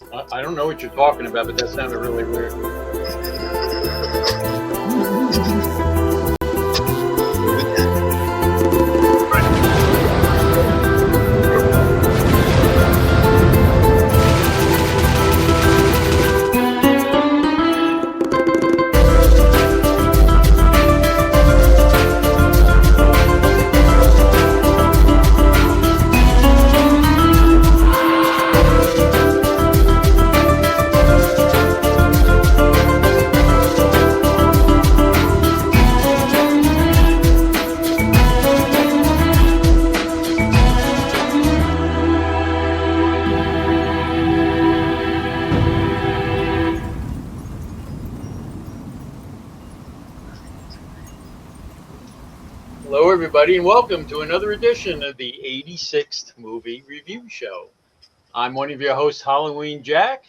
I don't know what you're talking about, but that sounded really weird. Hello, everybody, and welcome to another edition of the 86'D Movie Review Show. I'm one of your hosts, Halloween Jack.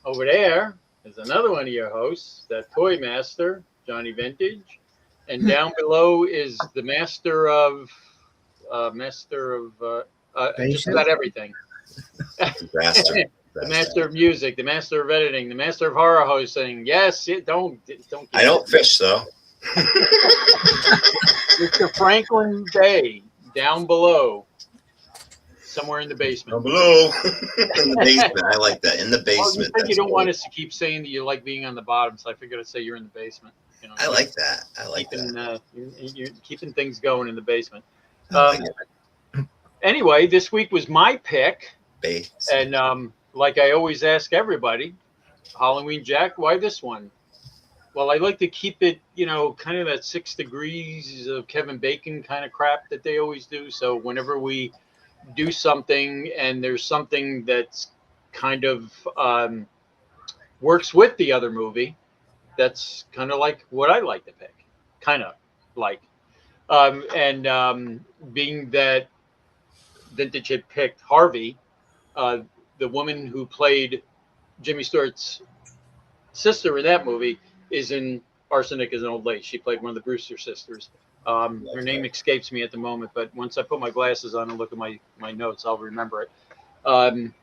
Over there is another one of your hosts, that Toy Master, Johnny Vintage. And down below is the master of just about everything. The master of music, the master of editing, the master of horror hosting. Yes, don't. I don't fish, though. Mr. Franklin Bay, down below, somewhere in the basement. Down below, in the basement. I like that. In the basement. Well, you don't want us to keep saying that you like being on the bottom, so I figured I'd say you're in the basement. You know, I like that. I like that. You're keeping things going in the basement. Anyway, this week was my pick, and like I always ask everybody, Halloween Jack, why this one? Well, I like to keep it, kind of that 6 degrees of Kevin Bacon kind of crap that they always do. So whenever we do something and there's something that's kind of works with the other movie, that's kind of like what I like to pick. Kind of like. Being that Vintage had picked Harvey, the woman who played Jimmy Stewart's sister in that movie, is in Arsenic as an Old Lady. She played one of the Brewster sisters. Her name escapes me at the moment, but once I put my glasses on and look at my notes, I'll remember it. I'm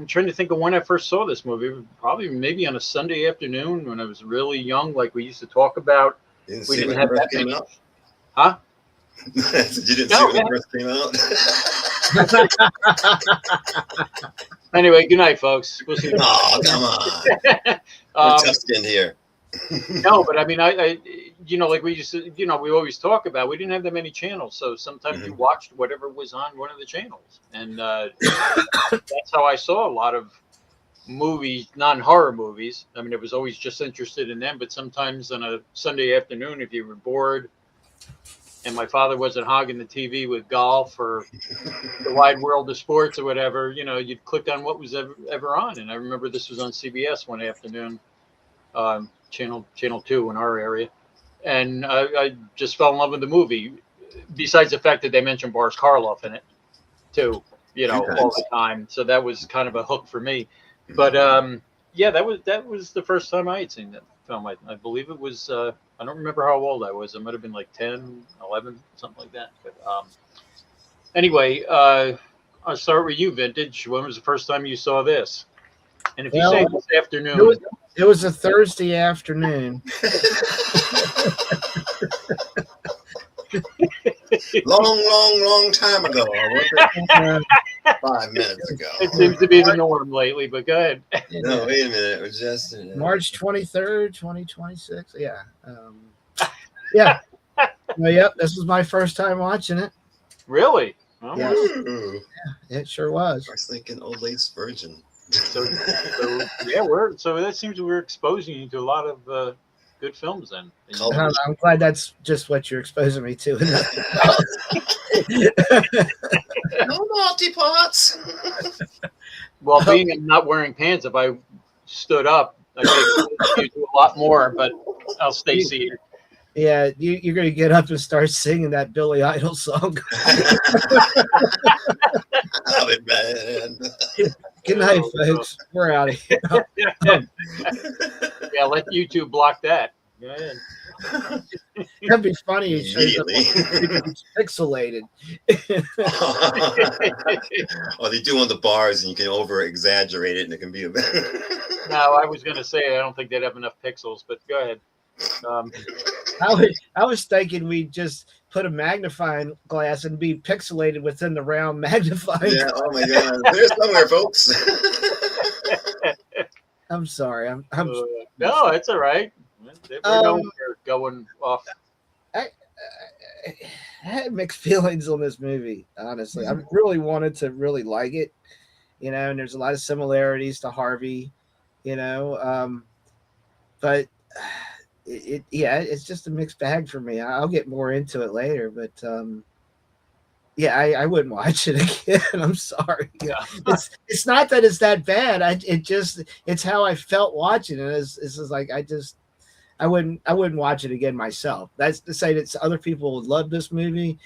trying to think of when I first saw this movie. Probably maybe on a Sunday afternoon when I was really young, like we used to talk about. We didn't have that many. Huh? You didn't see when it first came out? Anyway, good night, folks. We'll see. Oh, come on. We're tough skinned here. No, but I mean, I like we used to, we always talk about, we didn't have that many channels. So sometimes you watched whatever was on one of the channels. And that's how I saw a lot of movies, non-horror movies. I mean, I was always just interested in them. But sometimes on a Sunday afternoon, if you were bored, and my father wasn't hogging the TV with golf or the wide world of sports or whatever, you'd click on what was ever on. And I remember this was on CBS one afternoon, channel 2 in our area. And I just fell in love with the movie, besides the fact that they mentioned Boris Karloff in it too, all the time. So that was kind of a hook for me. But that was the first time I had seen that film. I believe it was, I don't remember how old I was. I might have been like 10, 11, something like that. But anyway, I'll start with you, Vintage. When was the first time you saw this? And if you say this afternoon. It was a Thursday afternoon. long time ago. 5 minutes ago. It seems to be the norm lately, but go ahead. No, wait a minute. It was just March 23rd, 2026. Yeah. Yeah. Well, yep. This was my first time watching it. Really? Oh, yes. Yeah, it sure was. I was thinking Old Lace Virgin. So that seems we're exposing you to a lot of good films then. I'm glad that's just what you're exposing me to. No naughty parts. Well, being I'm not wearing pants, if I stood up, I could do a lot more, but I'll stay seated. Yeah, you're going to get up and start singing that Billy Idol song. Good night, folks. We're out of here. Yeah, let YouTube block that. Go ahead. That'd be funny. It shows up Immediately. it's pixelated. Or they do on the bars, and you can over exaggerate it, and it can be a No, I was going to say I don't think they'd have enough pixels, but go ahead. I was thinking we'd just put a magnifying glass and be pixelated within the round magnifying. Yeah. Oh my God. There's somewhere, folks. I'm sorry. I'm no, it's all right. We're going off. I had mixed feelings on this movie, honestly. I really wanted to really like it, and there's a lot of similarities to Harvey, but it's just a mixed bag for me. I'll get more into it later, but I wouldn't watch it again. I'm sorry. Yeah. It's not that it's that bad. It's how I felt watching it. It's just like I wouldn't watch it again myself. That's to say that other people would love this movie.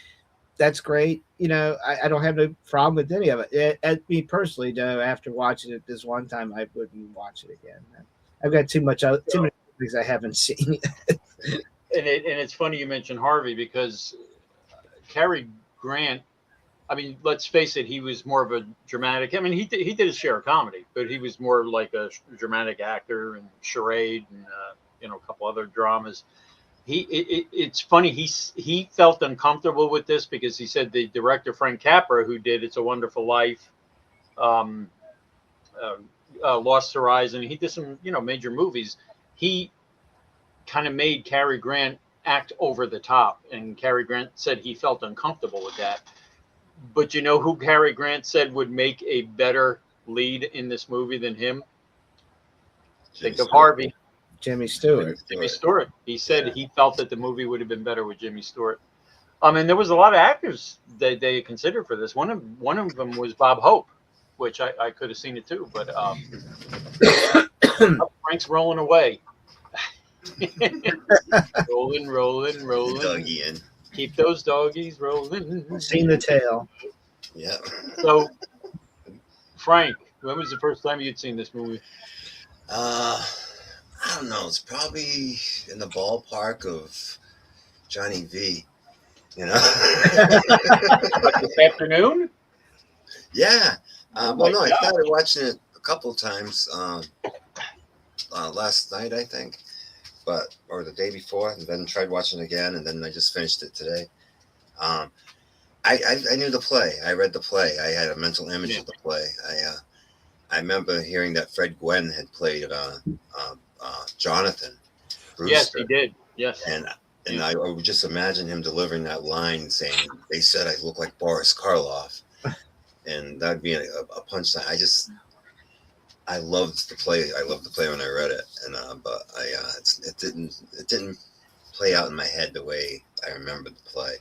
That's great. I don't have no problem with any of it. Me personally, though, after watching it this one time, I wouldn't watch it again. I've got too many movies I haven't seen. And it's funny you mentioned Harvey, because Cary Grant, I mean, let's face it, he was more of a dramatic. I mean, he did his share of comedy, but he was more like a dramatic actor and charade and a couple other dramas. It's funny, he felt uncomfortable with this because he said the director Frank Capra, who did It's a Wonderful Life, Lost Horizon, he did some major movies. He kind of made Cary Grant act over the top, and Cary Grant said he felt uncomfortable with that. But you know who Cary Grant said would make a better lead in this movie than him? Think of Harvey. Jimmy Stewart. Jimmy Stewart. He said he felt that the movie would have been better with Jimmy Stewart. And there was a lot of actors that they considered for this. One of them was Bob Hope, which I could have seen it too, but Frank's rolling away. rolling. Doggy in. Keep those doggies rolling. Seen the tail. Yeah. So, Frank, when was the first time you'd seen this movie? I don't know. It's probably in the ballpark of Johnny V. Like this afternoon? Yeah. Oh Well, no, my I God. started watching it a couple of times last night, I think, or the day before, and then tried watching it again, and then I just finished it today. I knew the play. I read the play. I had a mental image of the play. I remember hearing that Fred Gwynne had played Jonathan Brewster. Yes, he did. Yes. And I would just imagine him delivering that line saying, "They said I look like Boris Karloff," and that'd be a punchline. I loved the play. I loved the play when I read it, and but it didn't play out in my head the way I remembered the play.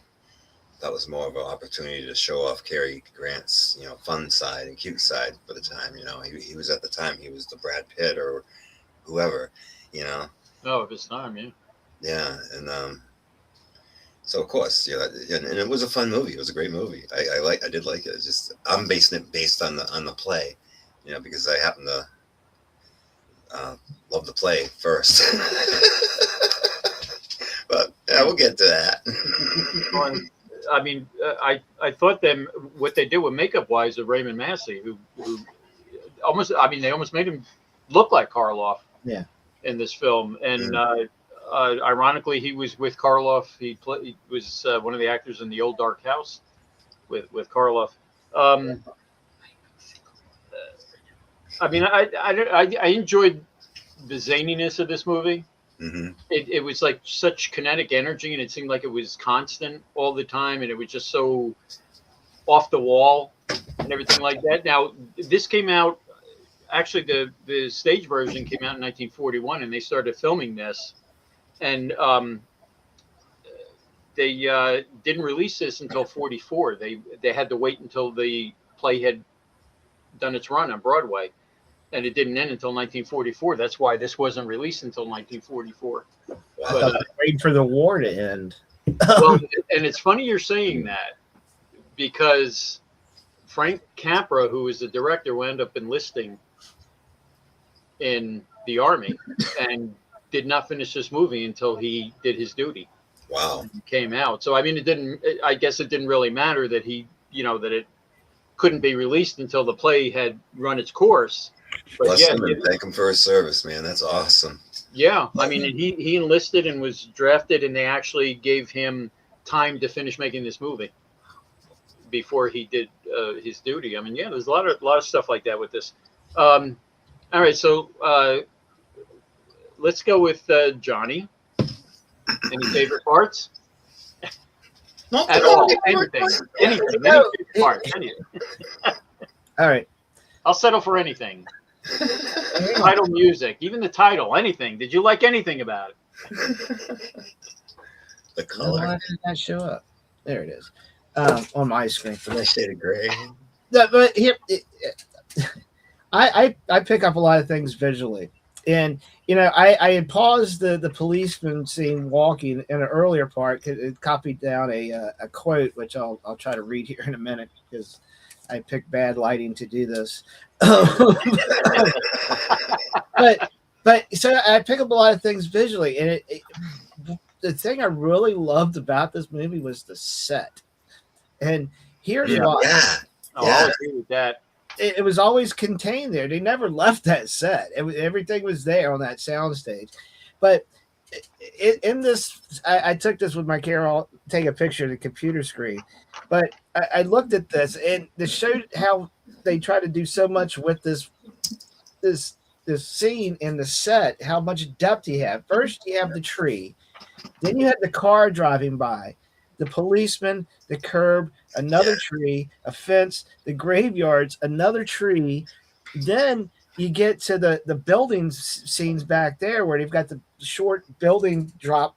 That was more of an opportunity to show off Cary Grant's fun side and cute side for the time. He was at the time he was the Brad Pitt or whoever. Oh, of his time, yeah. Yeah, and so of course, and it was a fun movie. It was a great movie. I did like it. It's just I'm basing it based on the play, because I happen to love the play first. But yeah, we'll get to that. I mean, I thought what they did with makeup wise of Raymond Massey, who they almost made him look like Karloff. Yeah. In this film, and ironically, he was with Karloff. He was one of the actors in The Old Dark House with Karloff. I mean, I enjoyed the zaniness of this movie. Mm-hmm. It was like such kinetic energy, and it seemed like it was constant all the time, and it was just so off the wall and everything like that. Now, this came out. Actually, the stage version came out in 1941, and they started filming this, and they didn't release this until 44. They had to wait until the play had done its run on Broadway, and it didn't end until 1944. That's why this wasn't released until 1944. But, waiting for the war to end. Well, and it's funny you're saying that, because Frank Capra, who was the director, wound up enlisting in the Army, and did not finish this movie until he did his duty. Wow. Came out. So I mean, I guess it didn't really matter that that it couldn't be released until the play had run its course. But Bless him and thank him for his service, man. That's awesome. Yeah, I mean, he enlisted and was drafted, and they actually gave him time to finish making this movie before he did his duty. I mean, yeah, there's a lot of stuff like that with this. All right, so let's go with Johnny. Any favorite parts? Not At all, anything, any favorite parts, anything. All right, I'll settle for anything. Title music, even the title, anything. Did you like anything about it? The color. Why did that show up? There it is, on my screen. For that shade of gray. No, but here, I pick up a lot of things visually, and I had paused the policeman scene walking in an earlier part because it copied down a quote, which I'll try to read here in a minute because I picked bad lighting to do this. but so I pick up a lot of things visually, and the thing I really loved about this movie was the set. And here's why. Yeah. I'll agree with that. It was always contained there. They never left that set. Everything was there on that soundstage. But in this, I took this with my camera. I'll take a picture of the computer screen. But I looked at this, and it showed how they try to do so much with this scene in the set, how much depth you have. First, you have the tree. Then you have the car driving by, the policeman, the curb, another tree, a fence, the graveyards, another tree. Then you get to the building scenes back there where they've got the short building drop,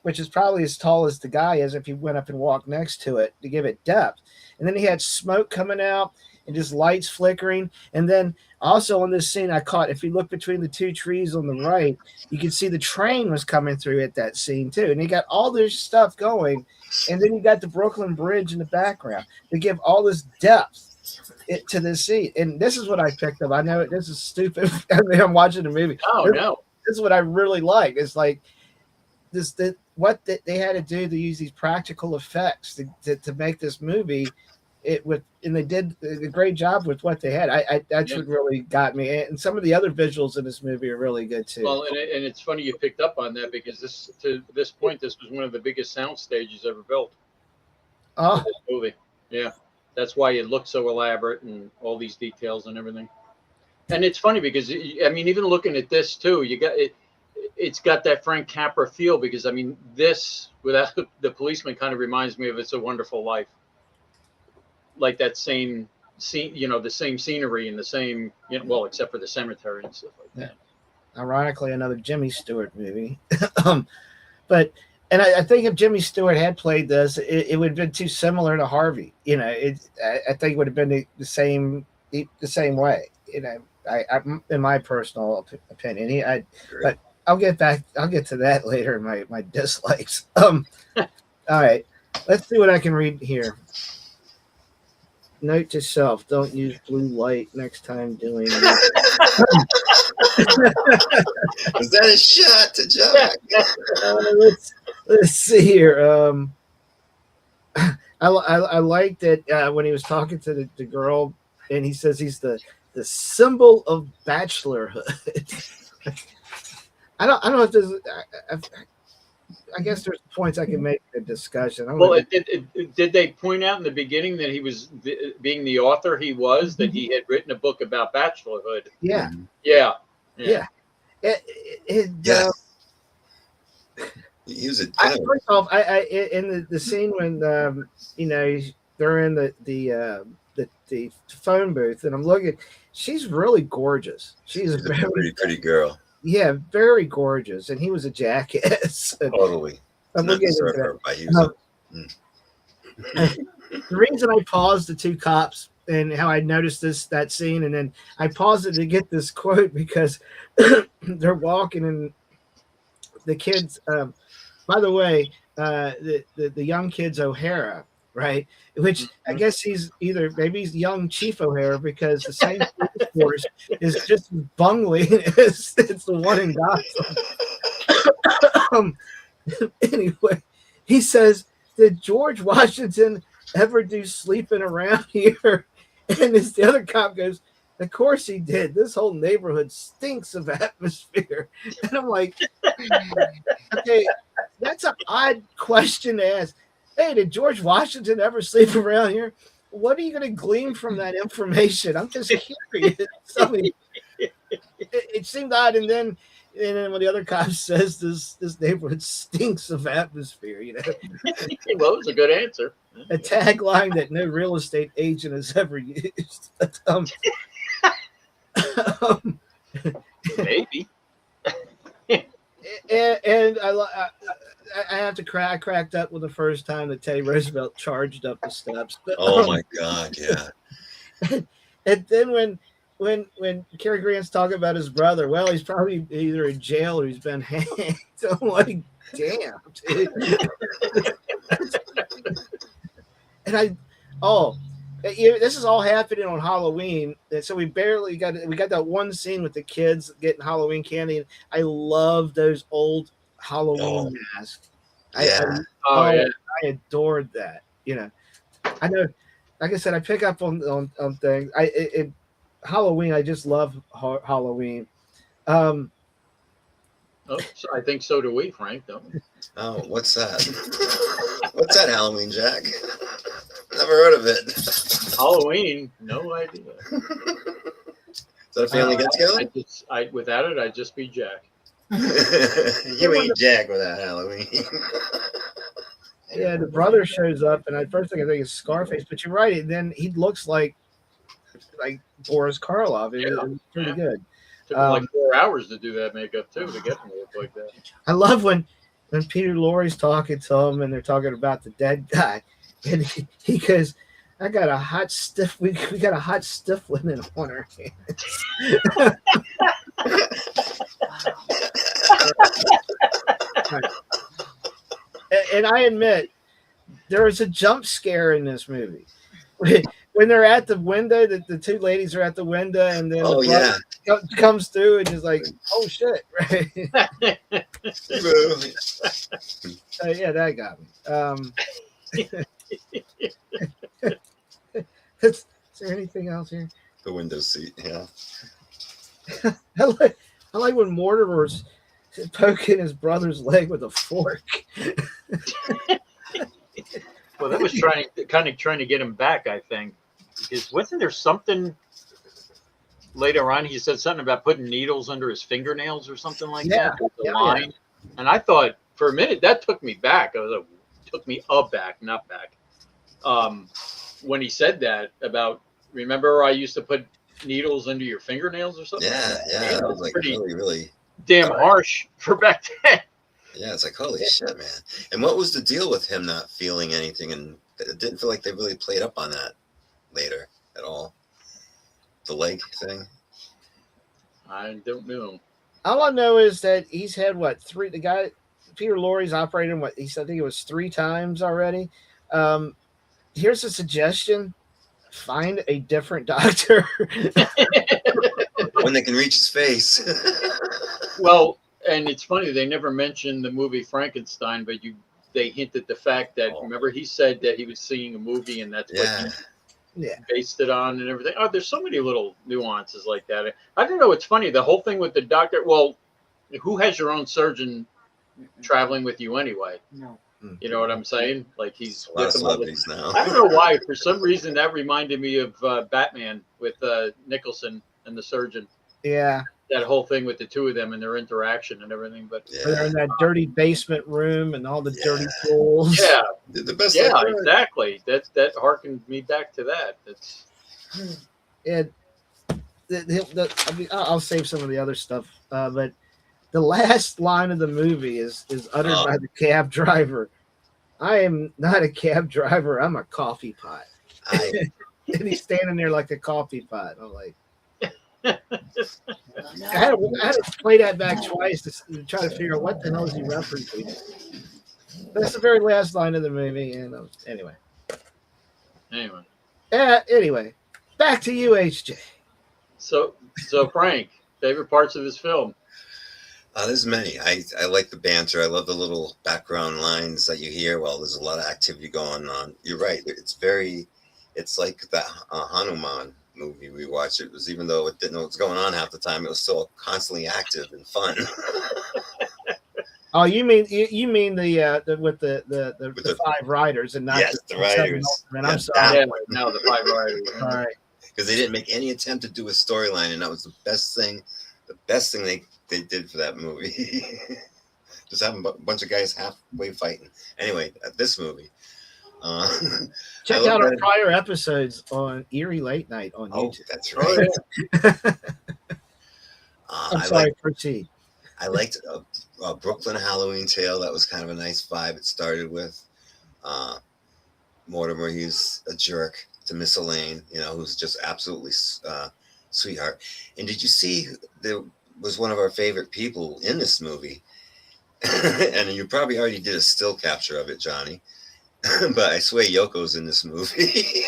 which is probably as tall as the guy is if you went up and walked next to it to give it depth. And then he had smoke coming out and just lights flickering. And then also on this scene I caught, if you look between the two trees on the right, you can see the train was coming through at that scene too. And you got all this stuff going. And then you got the Brooklyn Bridge in the background to give all this depth to this scene. And this is what I picked up. I know this is stupid. I mean, I'm watching the movie. Oh, no. This is what I really like. It's like what they had to do to use these practical effects to make this movie. And they did a great job with what they had. That's what really got me. And some of the other visuals in this movie are really good too. Well, and it's funny you picked up on that because to this point, this was one of the biggest sound stages ever built. Oh, this movie, yeah, that's why it looked so elaborate and all these details and everything. And it's funny because I mean, even looking at this too, you got it. It's got that Frank Capra feel because I mean, this without the policeman kind of reminds me of It's a Wonderful Life. Like that same scene, the same scenery and the same, well, except for the cemetery and stuff like that. Ironically, another Jimmy Stewart movie. But I think if Jimmy Stewart had played this, it would have been too similar to Harvey. I think it would have been the same way. I in my personal opinion. But I'll get to that later in my dislikes. All right, let's see what I can read here. Note to self: don't use blue light next time doing it. Was that a shot to John? Let's see here. I like that when he was talking to the girl, and he says he's the symbol of bachelorhood. I don't know if there's. I guess there's points I can make in a discussion. Well, did they point out in the beginning that he was being the author he was, that he had written a book about bachelorhood? Yeah. Yeah. He was first off, in the scene when they're in the phone booth, and I'm looking, she's really gorgeous. She's a very pretty girl. Yeah, very gorgeous, and he was a jackass. Totally. The reason I paused the two cops and how I noticed that scene, and then I paused it to get this quote because they're walking, and the kids. By the way, the young kid's O'Hara, right? Which I guess maybe he's young Chief O'Hara because the same force is just bungling as it's the one in Gotham. Anyway, he says, "Did George Washington ever do sleeping around here?" And the other cop goes, "Of course he did. This whole neighborhood stinks of atmosphere." And I'm like, okay, that's an odd question to ask. Hey, did George Washington ever sleep around here? What are you going to glean from that information? I'm just curious. I mean, it seemed odd. And then when the other cop says this neighborhood stinks of atmosphere, Well, it was a good answer. a tagline that no real estate agent has ever used. Maybe. And I have to crack. I cracked up with the first time that Teddy Roosevelt charged up the steps. But, Oh my God, yeah. And then when Cary Grant's talking about his brother, well, he's probably either in jail or he's been hanged. So I'm like, damn, dude. And this is all happening on Halloween, and so we got that one scene with the kids getting Halloween candy. And I love those old Halloween masks. Yeah. Yeah. I adored that. I know, like I said, I pick up on things. Halloween, I just love Halloween. Oh, so I think so do we, Frank. Don't we? Oh, what's that? What's that, Halloween, Jack? Never heard of it. Halloween, no idea. Is that a family get together? Without it, I'd just be Jack. You ain't Jack without Halloween. Yeah, the brother shows up, and the first thing I think is Scarface. But you're right. And then he looks like Boris Karloff. It's pretty good. Took him like 4 hours to do that makeup too, to get him to look like that. I love when Peter Lorre's talking to him, and they're talking about the dead guy, and he goes, "I got a hot stiff. We got a hot stiff linen on our hands." And I admit, there is a jump scare in this movie. When they're at the window, the two ladies are at the window, and then the brother comes through and is like, "Oh shit!" Right? Yeah, that got me. Is there anything else here? The window seat, yeah. I like when Mortimer's poking his brother's leg with a fork. Well, that was trying to get him back, I think. Because wasn't there something later on? He said something about putting needles under his fingernails or something like that. The line. Yeah. And I thought for a minute that took me back. Took me aback, not back. When he said that about, remember I used to put needles under your fingernails or something? Yeah. That was like really damn harsh for back then. Yeah, it's like, holy shit, man. And what was the deal with him not feeling anything? And it didn't feel like they really played up on that later at all. The leg thing. I don't know. All I know is that he's had three. The guy, Peter Lorre's operated I think it was 3 times already. Here's a suggestion: find a different doctor. When they can reach his face. Well, and it's funny, they never mentioned the movie Frankenstein, but they hinted the fact that, remember, he said that he was seeing a movie and that's what he based it on and everything. Oh, there's so many little nuances like that. I don't know. It's funny. The whole thing with the doctor, well, who has your own surgeon traveling with you anyway? No. You know what I'm saying? Like he's a lot of celebrities now. I don't know why. For some reason, that reminded me of Batman with Nicholson and the surgeon. Yeah. That whole thing with the two of them and their interaction and everything, but they're in that dirty basement room and all the dirty tools. Yeah, the best. Yeah, exactly. That harkened me back to that. That's and I'll save some of the other stuff, but the last line of the movie is uttered by the cab driver. "I am not a cab driver. I'm a coffee pot." And he's standing there like a coffee pot. I'm like. I had to play that back twice to try to figure out what the hell is he referencing. That's the very last line of the movie, and anyway. Anyway, back to you, HJ. So Frank, favorite parts of this film? There's many. I like the banter. I love the little background lines that you hear while there's a lot of activity going on. You're right. It's like that Hanuman movie we watched. It was, even though it didn't know what's going on half the time, it was still constantly active and fun. Oh, you mean the with the five riders and not yes, the riders. And I'm sorry. Yeah, no, the five riders. All right. Because they didn't make any attempt to do a storyline, and that was the best thing. The best thing they did for that movie. Just having a bunch of guys halfway fighting. Anyway, this movie. Check out our prior episodes on Eerie Late Night on YouTube. That's right. Oh, yeah. I'm sorry, proceed. I liked Brooklyn Halloween Tale. That was kind of a nice vibe it started with. Mortimer, he's a jerk to Miss Elaine, who's just absolutely sweetheart. And did you see there was one of our favorite people in this movie? And you probably already did a still capture of it, Johnny. But I swear Yoko's in this movie.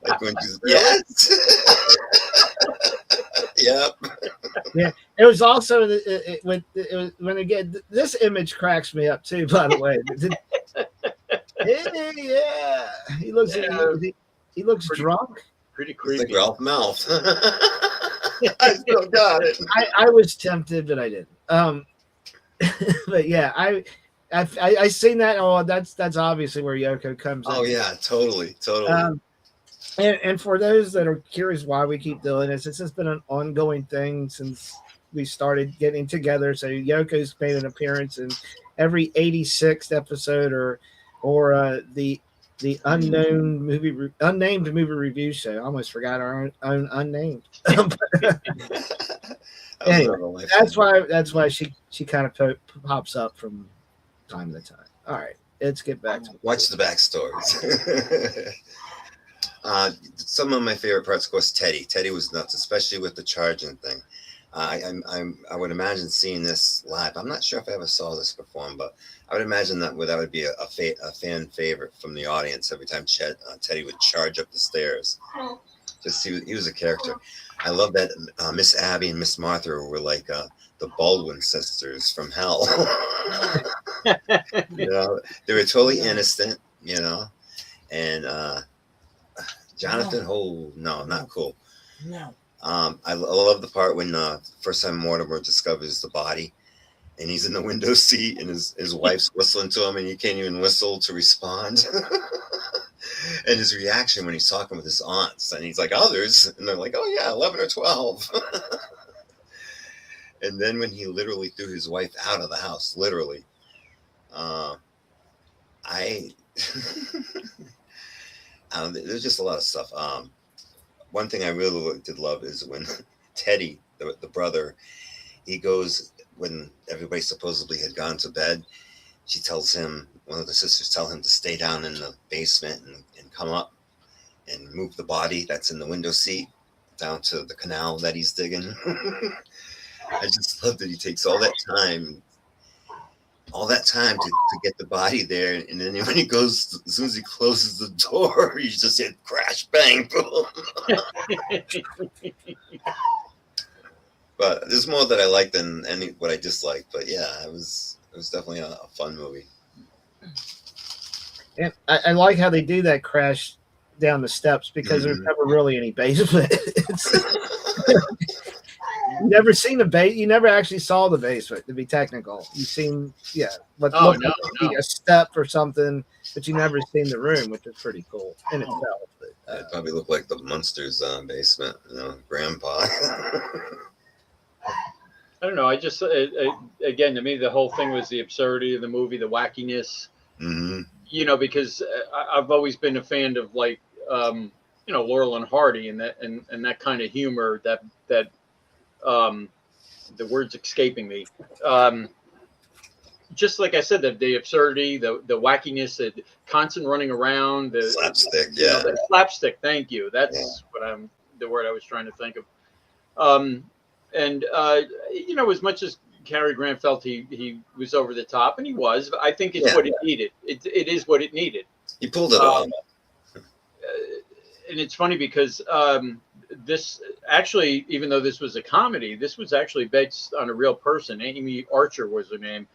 Like when she's, yes. Yep. Yeah, it was also when again, this image cracks me up too. By the way, yeah, he looks he looks drunk. Pretty creepy. It's like Ralph Mouth. I still got it. I was tempted, but I didn't. But yeah, I seen that. Oh, that's obviously where Yoko comes in. Oh yeah, totally. And for those that are curious why we keep doing this, it's just been an ongoing thing since we started getting together. So Yoko's made an appearance in every 86th episode or the unnamed movie review show. I almost forgot our own unnamed. Anyway, that's why she kind of pops up from time to time. All right, let's get back to watch the backstories. Some of my favorite parts, of course, Teddy. Teddy was nuts, especially with the charging thing. I would imagine seeing this live. I'm not sure if I ever saw this perform, but I would imagine that would be a fan favorite from the audience every time Teddy would charge up the stairs. Just he was a character. I love that Miss Abby and Miss Martha were like the Baldwin sisters from hell. They were totally innocent, and Jonathan, no, not cool. No. I love the part when first time Mortimer discovers the body, and he's in the window seat, and his wife's whistling to him, and he can't even whistle to respond. And his reaction when he's talking with his aunts, and he's like, others, and they're like, oh yeah, 11 or 12. And then when he literally threw his wife out of the house, literally, there's just a lot of stuff. One thing I really did love is when Teddy, the brother, he goes, when everybody supposedly had gone to bed, she tells him, one of the sisters tell him to stay down in the basement and come up and move the body that's in the window seat down to the canal that he's digging. I just love that he takes all that time to get the body there, and then when he goes, as soon as he closes the door, you just hit crash, bang, boom. But there's more that I like than what I dislike. But yeah, it was definitely a fun movie. And I like how they do that crash down the steps because there's never really any basement. You never seen the base. You never actually saw the basement, to be technical. You've seen, but looked like a step or something, but you never seen the room, which is pretty cool in itself. But, it probably looked like the Munsters basement, Grandpa. I don't know. I just again, to me, the whole thing was the absurdity of the movie, the wackiness. Mm-hmm. Because I've always been a fan of Laurel and Hardy and that kind of humor that the word's escaping me. Just like I said, the absurdity, the wackiness, the constant running around, the slapstick, the slapstick. Thank you. That's the word I was trying to think of. As much as Cary Grant felt he was over the top, and he was, but I think it's what it needed. It is what it needed. He pulled it off. And it's funny because this actually, even though this was a comedy, this was actually based on a real person. Amy Archer was her name,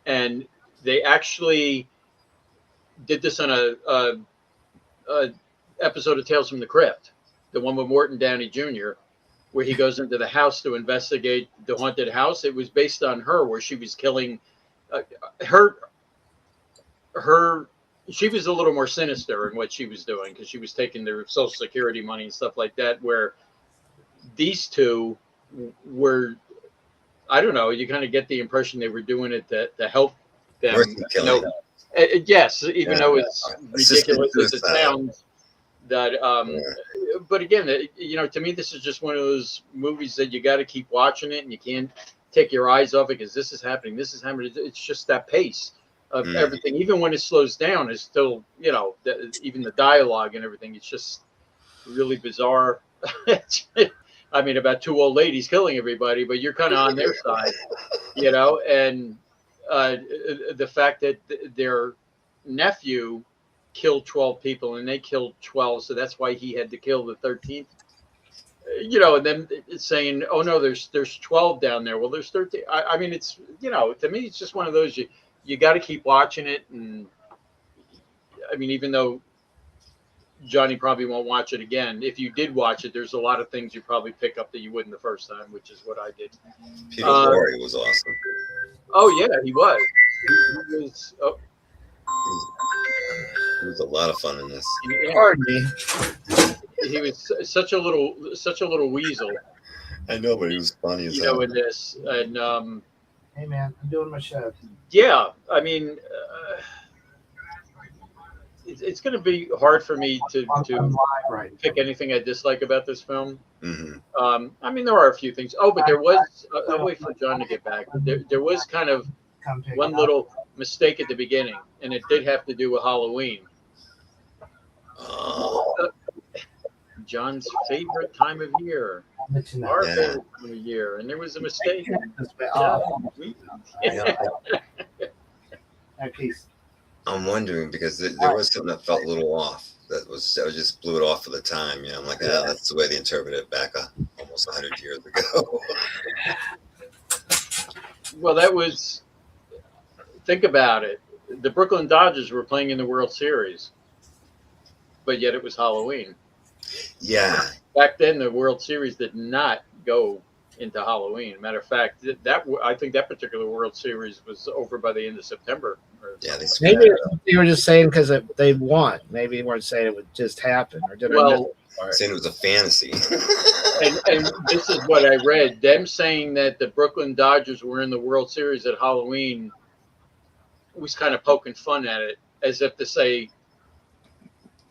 and they actually did this on a episode of Tales from the Crypt, the one with Morton Downey Jr., where he goes into the house to investigate the haunted house. It was based on her, where she was killing her. She was a little more sinister in what she was doing because she was taking their Social Security money and stuff like that. Where these two were, I don't know, you kind of get the impression they were doing it to help them. You know, yes, even though it's ridiculous as it sounds. That, but again, you know, to me, this is just one of those movies that you got to keep watching it, and you can't take your eyes off it because this is happening. This is happening. It's just that pace of everything. Even when it slows down, it's still, you know, even the dialogue and everything. It's just really bizarre. I mean, about two old ladies killing everybody, but you're kind of on their side, you know, and the fact that their nephew killed 12 people and they killed 12, so that's why he had to kill the 13th, you know, and then it's saying, oh no, there's 12 down there. Well, there's 13. I mean, it's, you know, to me, it's just one of those, you got to keep watching it. And I mean, even though Johnny probably won't watch it again, if you did watch it, there's a lot of things you probably pick up that you wouldn't the first time, which is what I did. Peter Lorre was awesome. Oh yeah, he was. He was. Oh. He was a lot of fun in this. Pardon me. He was such a little weasel. I know, but he was funny as hell. hell. In this, and hey man, I'm doing my show. Yeah, I mean, it's going to be hard for me to pick anything I dislike about this film. Mm-hmm. I mean, there are a few things. Oh, but there was. I'll wait for John to get back. There was kind of one little mistake at the beginning, and it did have to do with Halloween. John's favorite time of year, our favorite time of year, and there was a mistake. I'm wondering because there was something that felt a little off. That just blew it off for the time. You know, I'm like, that's the way they interpreted it back almost 100 years ago. Well, that was. Think about it. The Brooklyn Dodgers were playing in the World Series, but yet it was Halloween. Yeah. Back then, the World Series did not go into Halloween. Matter of fact, I think that particular World Series was over by the end of September. Yeah, maybe they were just saying because they won. Maybe they weren't saying it would just happen. Or did saying it was a fantasy. and this is what I read. Them saying that the Brooklyn Dodgers were in the World Series at Halloween was kind of poking fun at it, as if to say,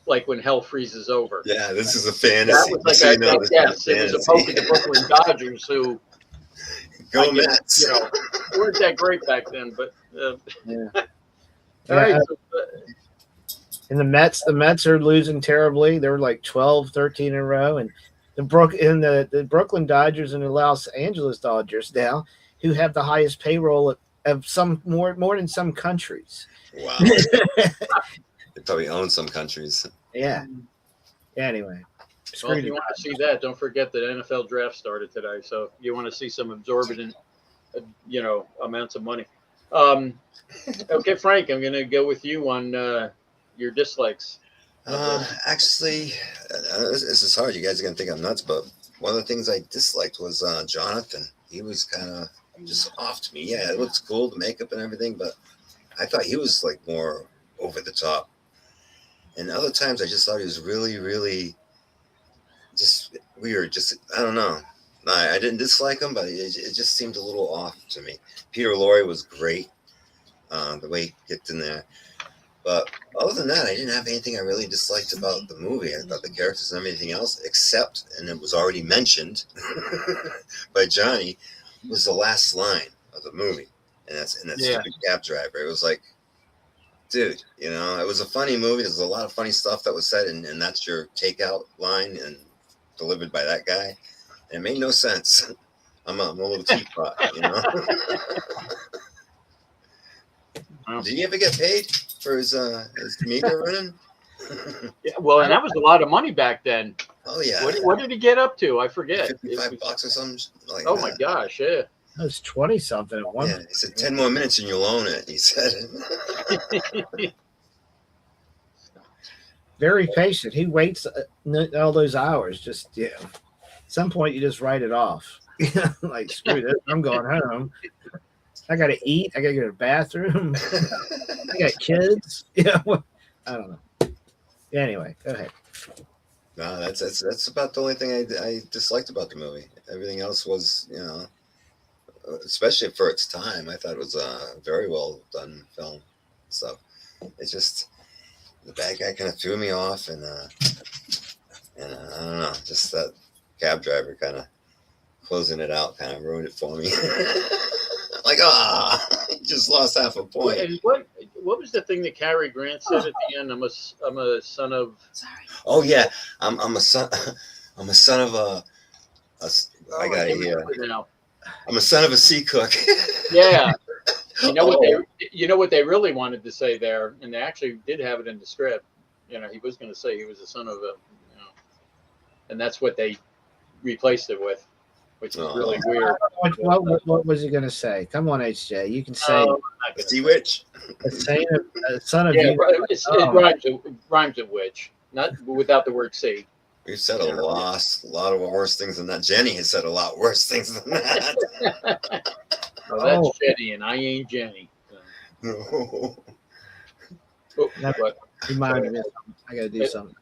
like when hell freezes over. Yeah, this is a fantasy. That was like yes, it was a poke at the Brooklyn Dodgers, who go Mets. You know, weren't that great back then, but yeah. All right. And the Mets are losing terribly. They're like 12, 13 in a row, and the Brooklyn Dodgers and the Los Angeles Dodgers now, who have the highest payroll of some more than some countries. Wow. They probably own some countries. Yeah. Anyway. Well, if you want to see that, don't forget that NFL draft started today. So if you want to see some exorbitant, amounts of money. Okay, Frank, I'm going to go with you on your dislikes. Actually, this is hard. You guys are going to think I'm nuts, but one of the things I disliked was Jonathan. He was kind of just off to me. Yeah, it looks cool, the makeup and everything, but I thought he was like more over the top. And other times I just thought he was really, really just weird. Just, I don't know. I didn't dislike him, but it just seemed a little off to me. Peter Lorre was great, the way he kicked in there. But other than that, I didn't have anything I really disliked about the movie. I thought the characters and everything else, except, and it was already mentioned by Johnny, was the last line of the movie. And that stupid cab driver. It was like, dude, it was a funny movie. There's a lot of funny stuff that was said, and that's your takeout line and delivered by that guy. And it made no sense. I'm a little teapot, Did he ever get paid for his meter running? Yeah, well, and that was a lot of money back then. Oh yeah. What did he get up to? I forget. $55 or something like Oh that. my gosh, yeah. It was 20 something at one. Yeah, he said 10 more minutes and you'll own it. He said. Very patient. He waits all those hours. Just at some point you just write it off. Like screw this, I'm going home. I gotta eat. I gotta go to the bathroom. I got kids. I don't know. Anyway, go ahead. No, that's about the only thing I disliked about the movie. Everything else was, especially for its time, I thought it was a very well done film. So it's just the bad guy kind of threw me off, and I don't know, just that cab driver kind of closing it out kind of ruined it for me. Like, he just lost half a point. And what was the thing that Cary Grant said at the end? I'm a son of. Oh yeah, I'm a son. I'm a son of a I got it here. I'm a son of a sea cook. Yeah. You know what they really wanted to say there, and they actually did have it in the script. He was going to say he was a son of a, and that's what they replaced it with, which is really weird. What was he going to say? Come on, HJ, you can say Sea witch. A son of. Yeah, it rhymes with witch, not without the word sea. We've said a lot of worse things than that. Jenny has said a lot worse things than that. Well, that's Jenny, and I ain't Jenny. No. Remind me, I got to do something.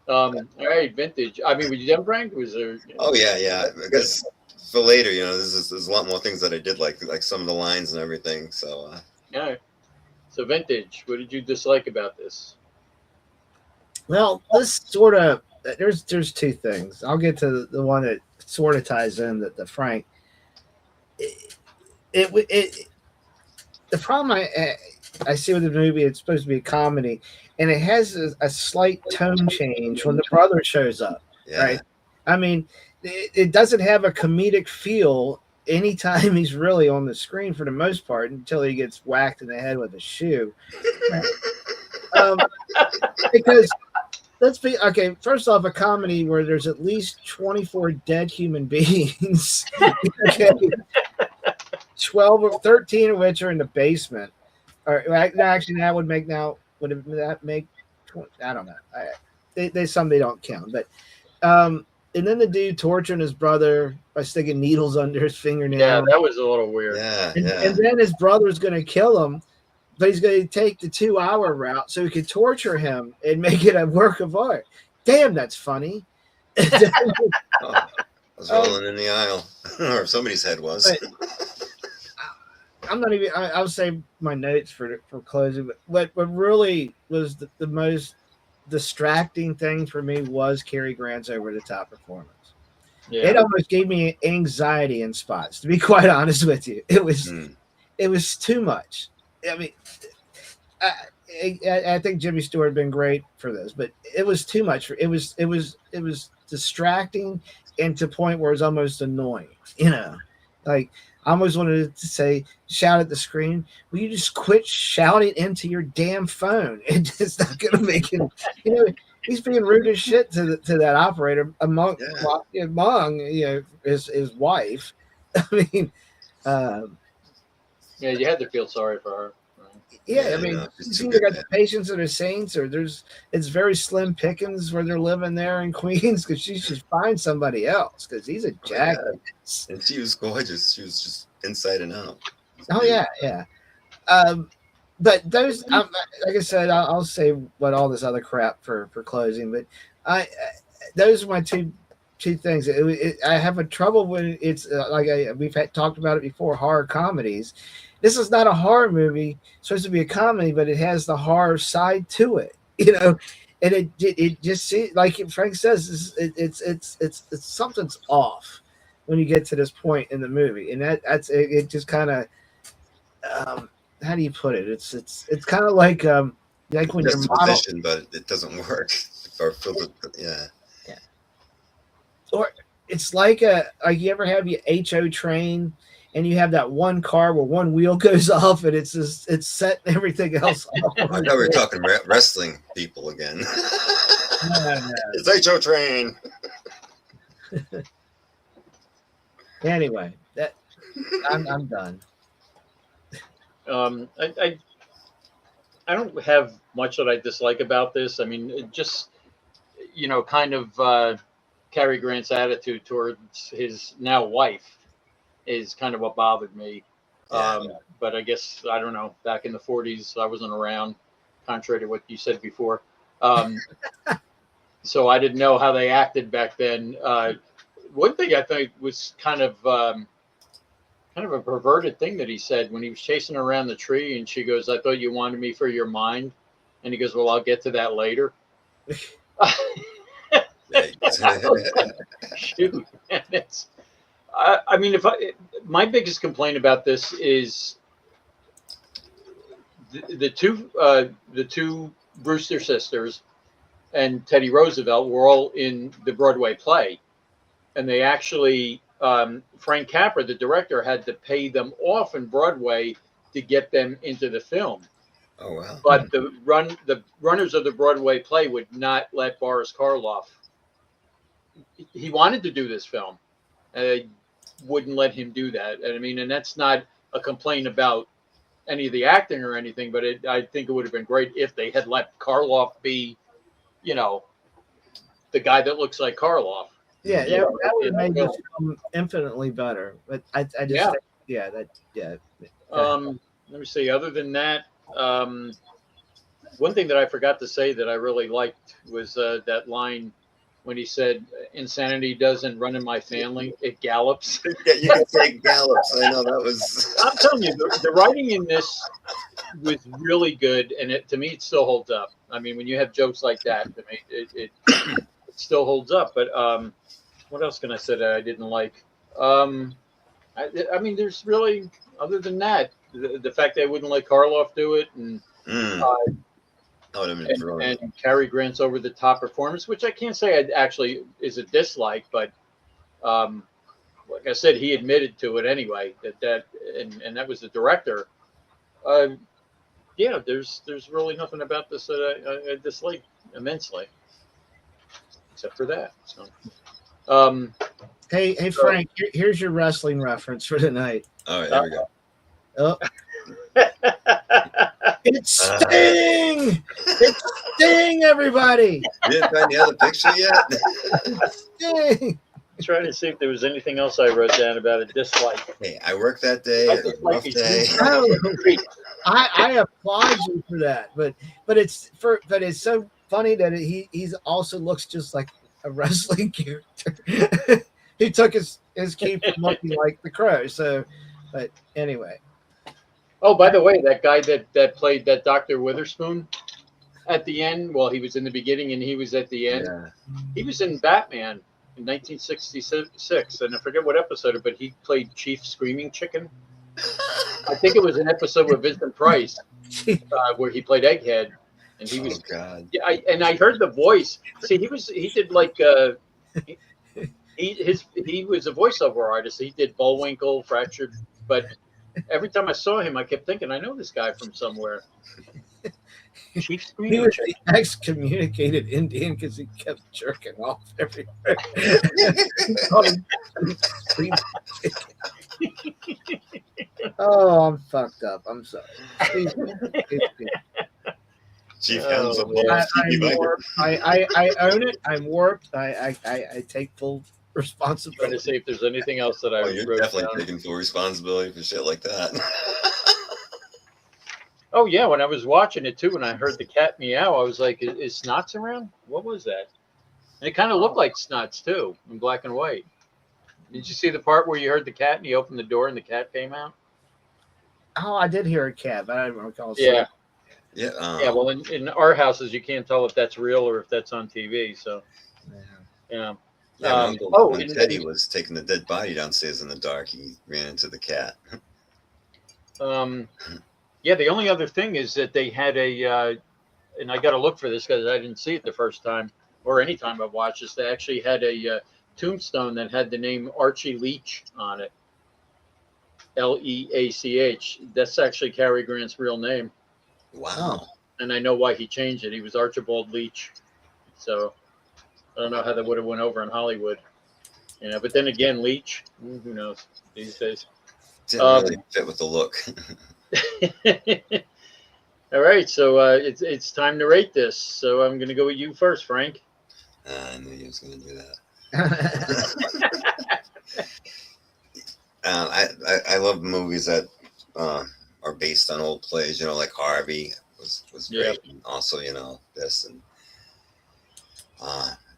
All right, vintage. I mean, were you done, Frank? Was there? Oh yeah. Because for later, there's a lot more things that I did like some of the lines and everything. So. Yeah. So vintage. What did you dislike about this? Well, this sort of there's two things. I'll get to the one that sort of ties in the Frank. The problem I see with the movie, it's supposed to be a comedy, and it has a slight tone change when the brother shows up. Yeah. Right? I mean, it doesn't have a comedic feel anytime he's really on the screen for the most part until he gets whacked in the head with a shoe. Because let's be okay. First off, a comedy where there's at least 24 dead human beings. Okay. 12 or 13 of which are in the basement. Or actually, that would make now. Would that make? I don't know. They some they don't count, but and then the dude torturing his brother by sticking needles under his fingernail. Yeah, that was a little weird. And then his brother's going to kill him, but he's going to take the 2-hour route so he could torture him and make it a work of art. Damn, that's funny. I was rolling in the aisle, or somebody's head was. I'm not even. I'll save my notes for closing. But what really was the most distracting thing for me was Cary Grant's over the top performance. Yeah. It almost gave me anxiety in spots. To be quite honest with you, it was too much. I mean, I think Jimmy Stewart had been great for this, but it was too much. It was distracting and to the point where it was almost annoying. Like. I almost wanted to say, shout at the screen. Will you just quit shouting into your damn phone? It's not going to make it. He's being rude as shit to that operator among his wife. I mean, yeah, you had to feel sorry for her. Yeah, I mean, she's either got the patience of the saints, or it's very slim pickings where they're living there in Queens because she should find somebody else because he's a jackass. And she was gorgeous. She was just inside and out. Oh yeah. But those, like I said, I'll say what all this other crap for closing. But those are my two things. I have a trouble when it's we've talked about it before. Horror comedies. This is not a horror movie. It's supposed to be a comedy, but it has the horror side to it, And it just seems like Frank says, it's something's off when you get to this point in the movie, and that's it. Just kind of, how do you put it? It's kind of like when you're position, but it doesn't work. Yeah. Or it's like you ever have your HO train. And you have that one car where one wheel goes off, and it's set and everything else. I thought we were talking wrestling people again. It's HO Train. Anyway, I'm done. I don't have much that I dislike about this. I mean, it just, kind of Cary Grant's attitude towards his now wife is kind of what bothered me. Yeah. But I guess, I don't know, back in the 40s, I wasn't around, contrary to what you said before. So I didn't know how they acted back then. One thing I think was kind of a perverted thing that he said when he was chasing her around the tree, and she goes, "I thought you wanted me for your mind," and he goes, "Well, I'll get to that later." Shoot, man, I mean, my biggest complaint about this is the two Brewster sisters and Teddy Roosevelt were all in the Broadway play, and they actually Frank Capra, the director, had to pay them off in Broadway to get them into the film. Oh wow! But the runners of the Broadway play would not let Boris Karloff. He wanted to do this film, and they wouldn't let him do that. And I mean, and that's not a complaint about any of the acting or anything, but I think it would have been great if they had let Karloff be, the guy that looks like Karloff. Yeah, that would have made this film infinitely better. But I just let me see. Other than that, one thing that I forgot to say that I really liked was that line when he said, "Insanity doesn't run in my family; it gallops." Yeah, you can say gallops. I know that was. I'm telling you, the writing in this was really good, and to me, it still holds up. I mean, when you have jokes like that, to me, it still holds up. But what else can I say that I didn't like? I mean, there's really, other than that, the fact that I wouldn't let Karloff do it, and and Cary Grant's over the top performance, which I can't say it actually is a dislike, but like I said, he admitted to it anyway. And that was the director. Yeah, there's really nothing about this that I dislike immensely, except for that. So, hey Frank, here's your wrestling reference for tonight. All right, there we go. Oh. It's Sting! It's Sting, everybody! You didn't find the other picture yet? Sting! I'm trying to see if there was anything else I wrote down about a dislike. Hey, I worked that day. It was a rough day. I applaud you for that, but it's so funny that he's also looks just like a wrestling character. He took his key from Monkey like the Crow. So, but anyway. Oh, by the way, that guy that played that Dr. Witherspoon at the end, well, he was in the beginning and he was at the end. Yeah. He was in Batman in 1966, and I forget what episode, but he played Chief Screaming Chicken. I think it was an episode with Vincent Price where he played Egghead, and he was. Oh God. Yeah, I heard the voice. See, he did like he was a voiceover artist. He did Bullwinkle, Fractured, but every time I saw him, I kept thinking, I know this guy from somewhere. Chief Screaming. He was the excommunicated Indian because he kept jerking off everywhere. Oh, I'm fucked up. I'm sorry. Chief hands up. I own it. I'm warped. I take full responsibility. Trying to see if there's anything else that I You're wrote definitely down. taking full responsibility for shit like that. Oh yeah, when I was watching it too, when I heard the cat meow, I was like, "Is Snots around? What was that?" And it kind of looked like Snots too, in black and white. Did you see the part where you heard the cat and he opened the door and the cat came out? Oh, I did hear a cat, but I don't recall. Yeah. Yeah. Yeah. Well, in our houses, you can't tell if that's real or if that's on TV. So, yeah. Yeah, when Teddy was taking the dead body downstairs in the dark, he ran into the cat. Yeah, the only other thing is that they had and I got to look for this because I didn't see it the first time or any time I've watched this. They actually had a tombstone that had the name Archie Leach on it. Leach. That's actually Cary Grant's real name. Wow. And I know why he changed it. He was Archibald Leach. So I don't know how that would have went over in Hollywood. But then again, Leach, who knows these days. Didn't really fit with the look. All right, so it's time to rate this. So I'm going to go with you first, Frank. I knew you was going to do that. I love movies that are based on old plays. Like Harvey was great, and also this and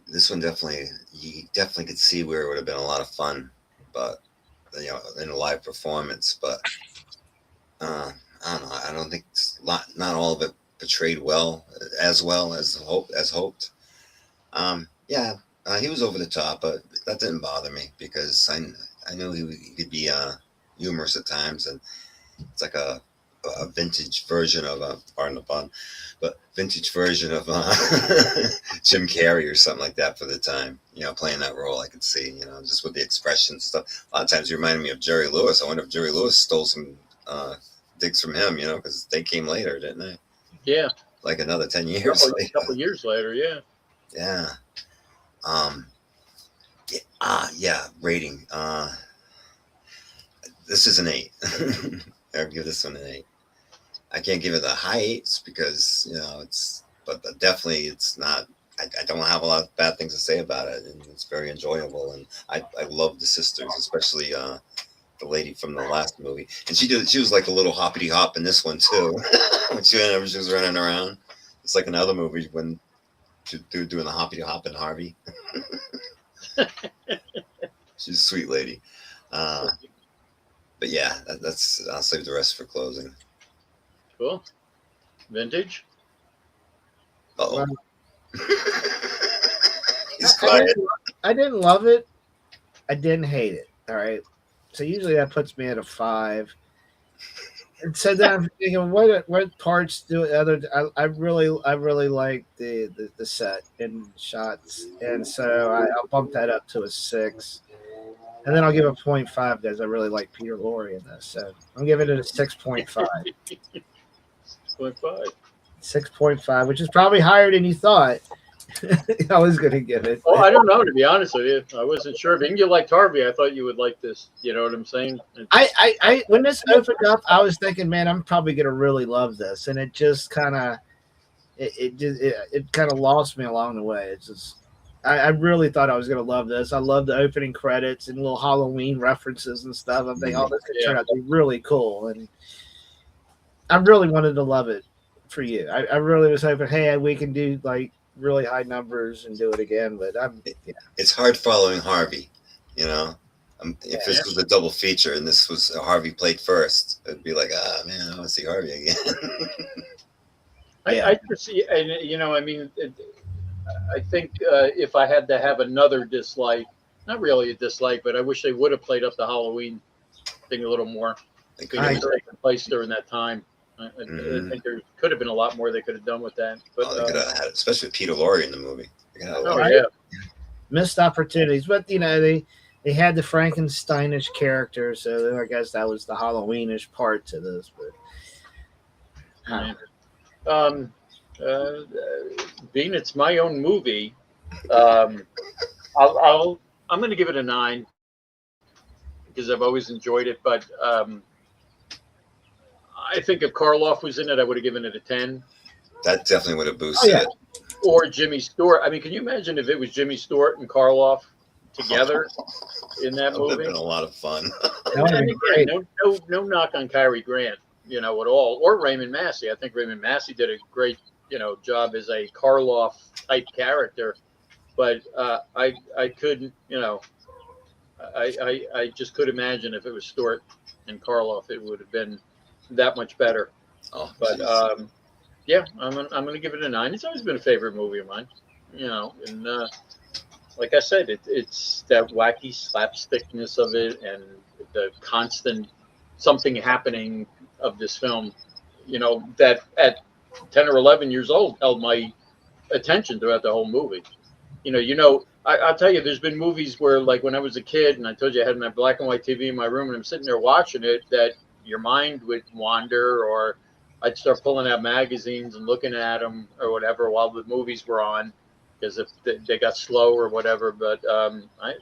this one you definitely could see where it would have been a lot of fun, but in a live performance. But I don't know. I don't think not all of it portrayed well as hoped. He was over the top, but that didn't bother me because I knew he could be humorous at times, and it's like a vintage version of pardon the pun, but vintage version of Jim Carrey or something like that for the time. Playing that role, I could see. Just with the expression stuff. A lot of times, he reminded me of Jerry Lewis. I wonder if Jerry Lewis stole some digs from him. Because they came later, didn't they? Yeah. Like another 10 years. A couple years later, yeah. Yeah. Rating. This is an 8. I'll give this one an 8. I can't give it a high 8s because but definitely it's not. I don't have a lot of bad things to say about it, and it's very enjoyable. And I love the sisters, especially the lady from the last movie, and she was like a little hoppity hop in this one too. When she was running around, it's like another movie when they're doing the hoppity hop and Harvey. She's a sweet lady. But yeah, that's. I'll save the rest for closing. Cool. Vintage. Uh-oh. He's quiet. I didn't love it. I didn't hate it. All right. So usually that puts me at a 5. And so then I'm thinking, what parts do other? I really like the set and shots, and so I'll bump that up to a 6. And then I'll give a 0.5 because I really like Peter Lorre in this. So I'm giving it a 6.5. 6.5. 6.5, which is probably higher than you thought I was going to give it. Well, I don't know, to be honest with you. I wasn't sure. But you liked Harvey. I thought you would like this. You know what I'm saying? I when this opened up, I was thinking, man, I'm probably going to really love this. And it just kind of, it kind of lost me along the way. It's just, I really thought I was going to love this. I love the opening credits and little Halloween references and stuff. I'm thinking, this could turn out to be really cool. And I really wanted to love it for you. I really was hoping, hey, we can do like really high numbers and do it again. But it's hard following Harvey, if this was a double feature and this was Harvey played first, it'd be like, man, I want to see Harvey again. I just see, and I mean, I think if I had to have another dislike, not really a dislike, but I wish they would have played up the Halloween thing a little more. It was taking place during that time. I think there could have been a lot more they could have done with that. But they could have had, especially with Peter Lorre in the movie. Missed opportunities, but they had the Frankensteinish character, so I guess that was the Halloweenish part to this. But being it's my own movie, I'm going to give it a 9 because I've always enjoyed it. But I think if Karloff was in it, I would have given it a 10. That definitely would have boosted it. Or Jimmy Stewart. I mean, can you imagine if it was Jimmy Stewart and Karloff together in that movie? Would have been a lot of fun. And again, no knock on Cary Grant, at all, or Raymond Massey. I think Raymond Massey did a great, job as a Karloff type character. But I couldn't, I just could imagine if it was Stewart and Karloff, it would have been that much better. But I'm gonna give it a 9. It's always been a favorite movie of mine, and like I said, it's that wacky slapstickness of it and the constant something happening of this film, that at 10 or 11 years old held my attention throughout the whole movie. I'll tell you, there's been movies where, like when I was a kid, and I told you I had my black and white TV in my room, and I'm sitting there watching it, that your mind would wander, or I'd start pulling out magazines and looking at them or whatever while the movies were on. because if they got slow or whatever. But I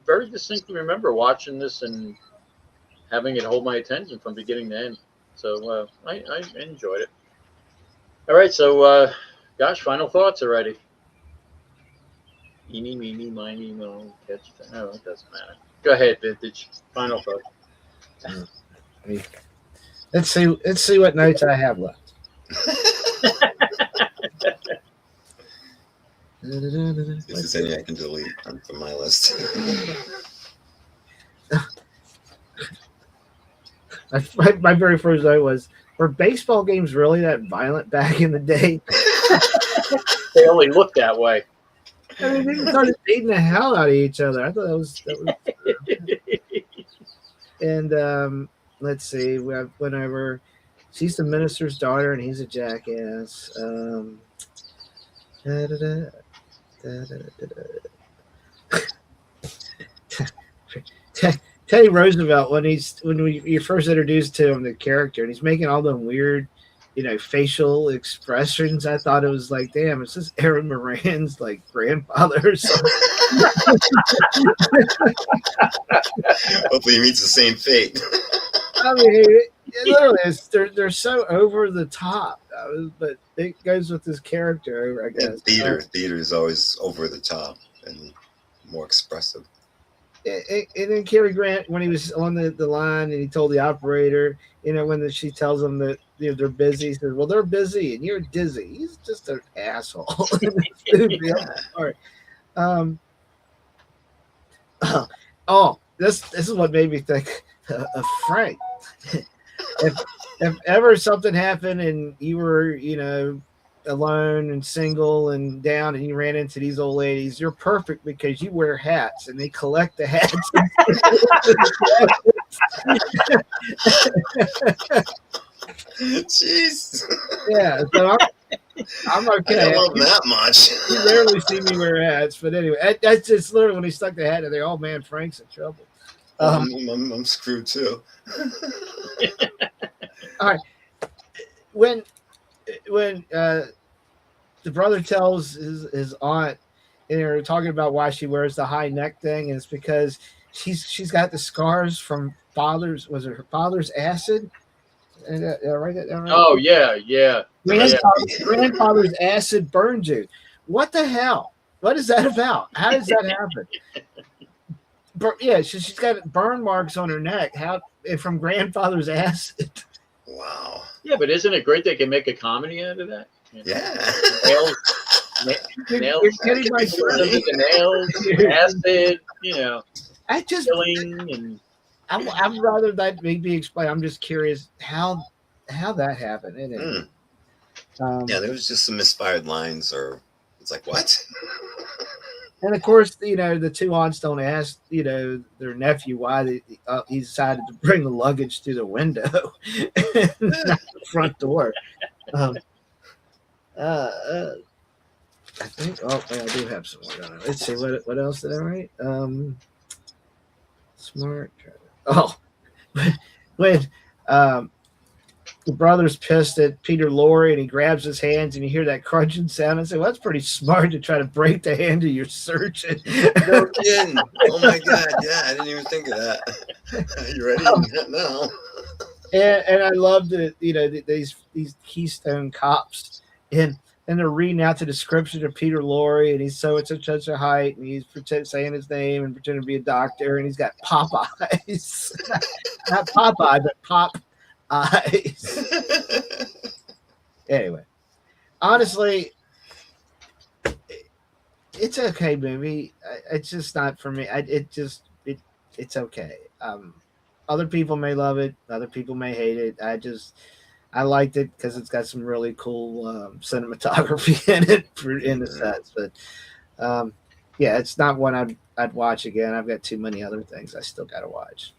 very distinctly remember watching this and having it hold my attention from beginning to end. So I enjoyed it. All right, so gosh, final thoughts already. Eeny, meeny, miny, mo, catch. Oh, it doesn't matter. Go ahead, Vintage. Final thoughts. Let's see what notes I have left. If there's any I can delete from my list. My very first note was, were baseball games really that violent back in the day? They only look that way. I mean, they started beating the hell out of each other. I thought that was and let's see, we went over. She's the minister's daughter, and he's a jackass. Teddy Roosevelt, when you first introduced to him the character, and he's making all them weird, facial expressions. I thought it was like, damn, is this Aaron Moran's like grandfather or something? Hopefully he meets the same fate. I mean, literally, they're so over the top, but it goes with his character, I guess. And theater is always over the top and more expressive. And then Cary Grant, when he was on the line and he told the operator, when she tells him that they're busy, he says, "Well, they're busy and you're dizzy." He's just an asshole. This is what made me think of Frank. If ever something happened and you were, alone and single and down, and you ran into these old ladies, you're perfect because you wear hats and they collect the hats. Jeez. Yeah, so I'm okay. I don't love that much. You rarely see me wear hats, but anyway, that's just literally when he stuck the hat in there. Oh man, Frank's in trouble. I'm screwed too. All right, when the brother tells his aunt, and they're talking about why she wears the high neck thing, and it's because she's got the scars from her father's acid. And write that down right? Oh yeah. Grandfather's acid burned you. What the hell? What is that about? How does that happen? Yeah, she's got burn marks on her neck. How from grandfather's acid? Wow. Yeah, but isn't it great they can make a comedy out of that? Yeah. Nails, acid, I just killing, and I'd rather that be explained. I'm just curious how that happened. Yeah, there was just some misfired lines, or it's like, what? And of course, the two aunts don't ask, their nephew why he decided to bring the luggage through the window, not the front door. I think. Oh, I do have some more. Let's see what else did I write. Smart. Oh, when the brother's pissed at Peter Lorre and he grabs his hands and you hear that crunching sound and say, well, that's pretty smart to try to break the hand of your surgeon. No kidding. Oh my God. Yeah, I didn't even think of that. You ready? No. And I love that, these Keystone cops and they're reading out the description of Peter Lorre, and he's so at such a height, and he's saying his name and pretending to be a doctor, and he's got pop eyes. Not Popeye, but pop eyes. Anyway, honestly, it's an okay movie. It's just not for me. It's okay. Other people may love it. Other people may hate it. I liked it because it's got some really cool cinematography in it in the sets. But yeah, it's not one I'd watch again. I've got too many other things I still got to watch.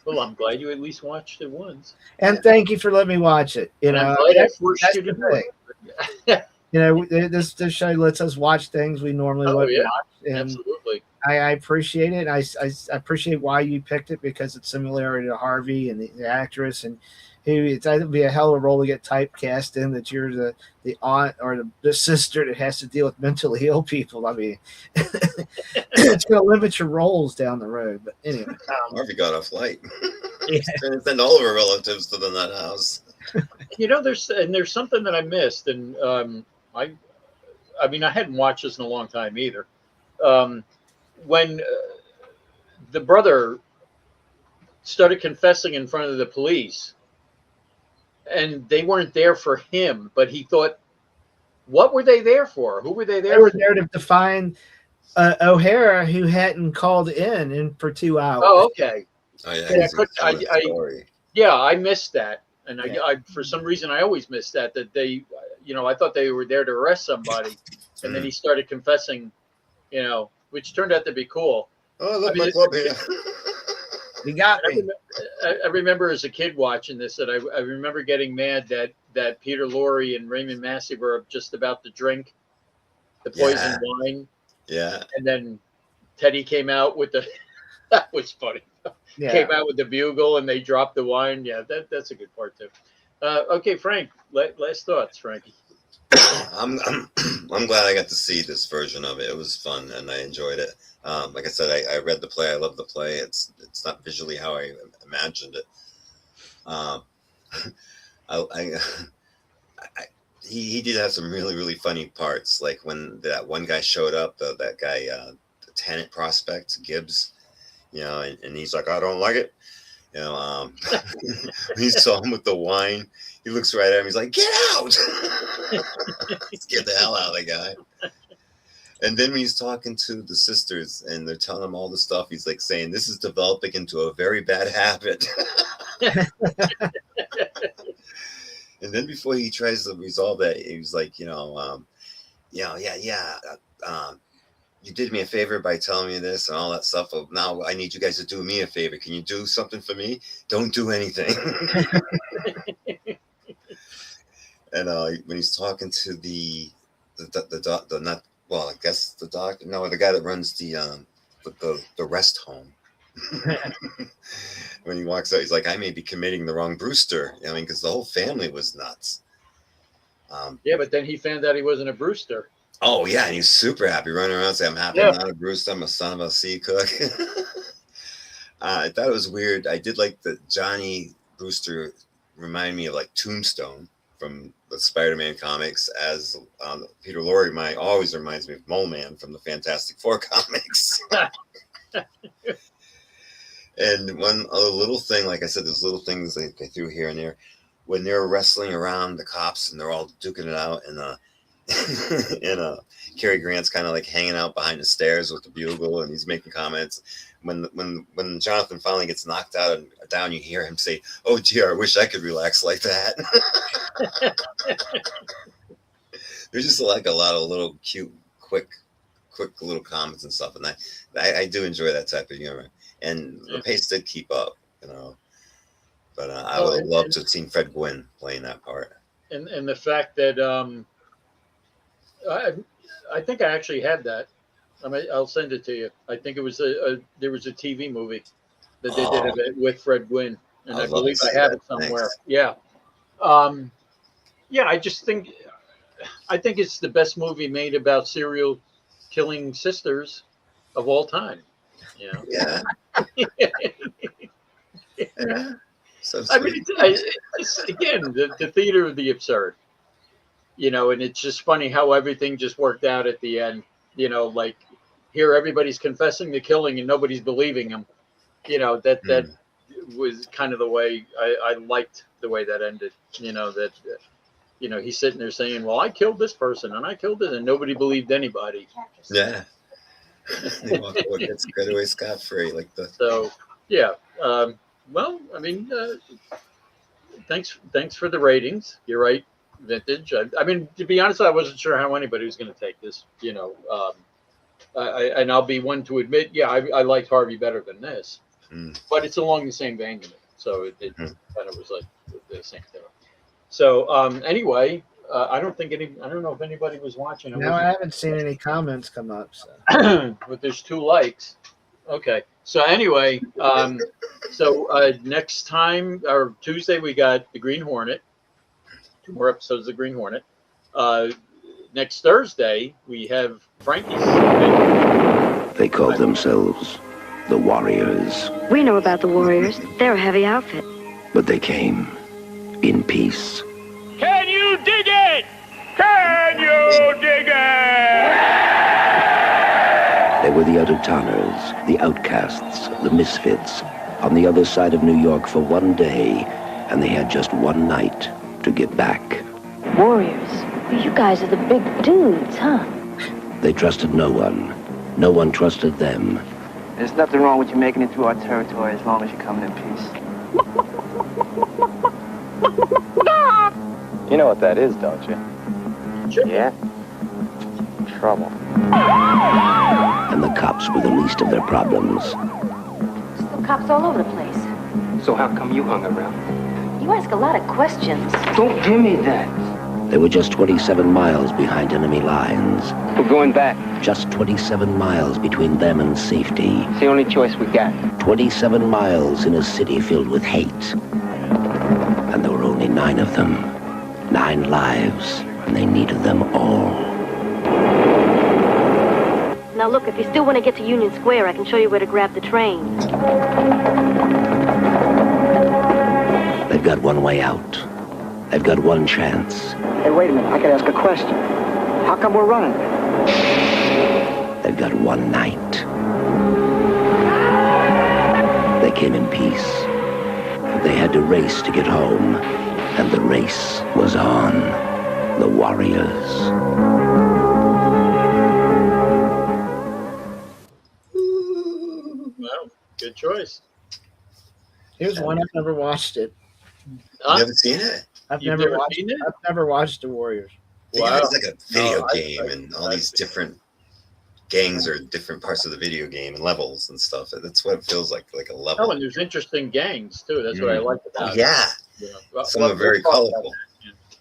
Well, I'm glad you at least watched it once. And thank you for letting me watch it. I'm glad I forced you to do it. This show lets us watch things we normally wouldn't watch. And Absolutely. I appreciate it. I appreciate why you picked it, because it's similarity to Harvey and the actress, and who it's either be a hell of a role to get typecast in, that you're the aunt or the sister that has to deal with mentally ill people. I mean, it's going to limit your roles down the road. But anyway, Harvey got off light. Yeah. Send all of her relatives to the nut house. There's something that I missed, and I mean, I hadn't watched this in a long time either. When the brother started confessing in front of the police, and they weren't there for him, but he thought, what were they there for? Who were they there they were for? there to find O'Hara, who hadn't called in for 2 hours. Oh, okay. Oh yeah, I missed that, and I for some reason I always missed that they, I thought they were there to arrest somebody, and then he started confessing, which turned out to be cool. Oh, I love my club here. You got me. I remember as a kid watching this that I remember getting mad that Peter Lorre and Raymond Massey were just about to drink the poison wine. Yeah. And then Teddy came out with that was funny. Yeah. Came out with the bugle and they dropped the wine. Yeah, that's a good part too. Okay, Frank, last thoughts, Frankie. I'm glad I got to see this version of it. It was fun and I enjoyed it. Like I said, I read the play. I love the play. It's not visually how I imagined it. He did have some really, really funny parts. Like when that one guy showed up, that guy, the tenant prospect, Gibbs, and he's like, I don't like it. When he saw him with the wine, he looks right at him. He's like, get out. Get the hell out of the guy. And then when he's talking to the sisters and they're telling him all the stuff, he's like saying, this is developing into a very bad habit. And then before he tries to resolve that, he was like, you did me a favor by telling me this and all that stuff. Well, now I need you guys to do me a favor. Can you do something for me? Don't do anything. And when he's talking to the guy that runs the rest home. When he walks out, he's like, I may be committing the wrong Brewster. Because the whole family was nuts. Yeah, but then he found out he wasn't a Brewster. Oh, yeah, and he's super happy running around saying, I'm happy I'm not a Brewster. I'm a son of a sea cook. I thought it was weird. I did like that Johnny Brewster reminded me of like Tombstone from the Spider-Man comics, as Peter Lorre always reminds me of Mole Man from the Fantastic Four comics. And one other little thing, like I said, there's little things they threw here and there. When they're wrestling around the cops and they're all duking it out, and Cary Grant's kind of like hanging out behind the stairs with the bugle, and he's making comments. When Jonathan finally gets knocked out and down, you hear him say, "Oh dear, I wish I could relax like that." There's just like a lot of little cute, quick little comments and stuff, and I do enjoy that type of humor. And the pace did keep up, But I would have loved to have seen Fred Gwynn playing that part. And the fact that I think I actually had that. I'll send it to you. I think it was there was a TV movie that they did it with Fred Gwynn, and I believe I have it somewhere. Thanks. Yeah. I think it's the best movie made about serial killing sisters of all time. Yeah. So I mean, it's again the theater of the absurd, and it's just funny how everything just worked out at the end. Like here everybody's confessing the killing and nobody's believing them. That was kind of the way I liked the way that ended. He's sitting there saying, "Well, I killed this person and I killed it," and nobody believed anybody. Yeah. They get away scot free like the. So yeah. Well, I mean, thanks for the ratings. You're right, vintage. I mean, to be honest, I wasn't sure how anybody was going to take this. And I'll be one to admit, I liked Harvey better than this, but it's along the same vein to me. So it kind of was like the same thing. So anyway, I don't know if anybody was watching. No, I haven't seen any comments come up. So. But there's 2 likes. Okay. So anyway, next time or Tuesday we got the Green Hornet. 2 more episodes of the Green Hornet. Next Thursday we have Frankie's. They called themselves the Warriors. We know about the Warriors. They're a heavy outfit. But they came in peace. Can you dig it? Can you dig it? They were the out-of-towners, the outcasts, the misfits, on the other side of New York for one day, and they had just one night to get back. Warriors? You guys are the big dudes, huh? They trusted no one. No one trusted them. There's nothing wrong with you making it through our territory as long as you're coming in peace. You know what that is, don't you? Sure. Yeah? Trouble. And the cops were the least of their problems. Still cops all over the place. So how come you hung around? You ask a lot of questions. Don't give me that. They were just 27 miles behind enemy lines. We're going back. Just 27 miles between them and safety. It's the only choice we got. 27 miles in a city filled with hate. And there were only 9 of them. 9 lives, and they needed them all. Now look, if you still want to get to Union Square, I can show you where to grab the train. They've got one way out. They've got one chance. Hey, wait a minute. I could ask a question. How come we're running? They've got one night. They came in peace. They had to race to get home. And the race was on. The Warriors. Well, good choice. Here's one I've never watched it. Huh? You haven't seen it? I've You've never never watched seen it? I've never watched the Warriors. Yeah, Wow. it's like a video No, game, and all these different gangs are different parts of the video game and levels and stuff. That's what it feels like a level. Oh, and there's interesting gangs too. That's what I like about Oh, it. yeah. You know, Some are very we'll talk about colorful.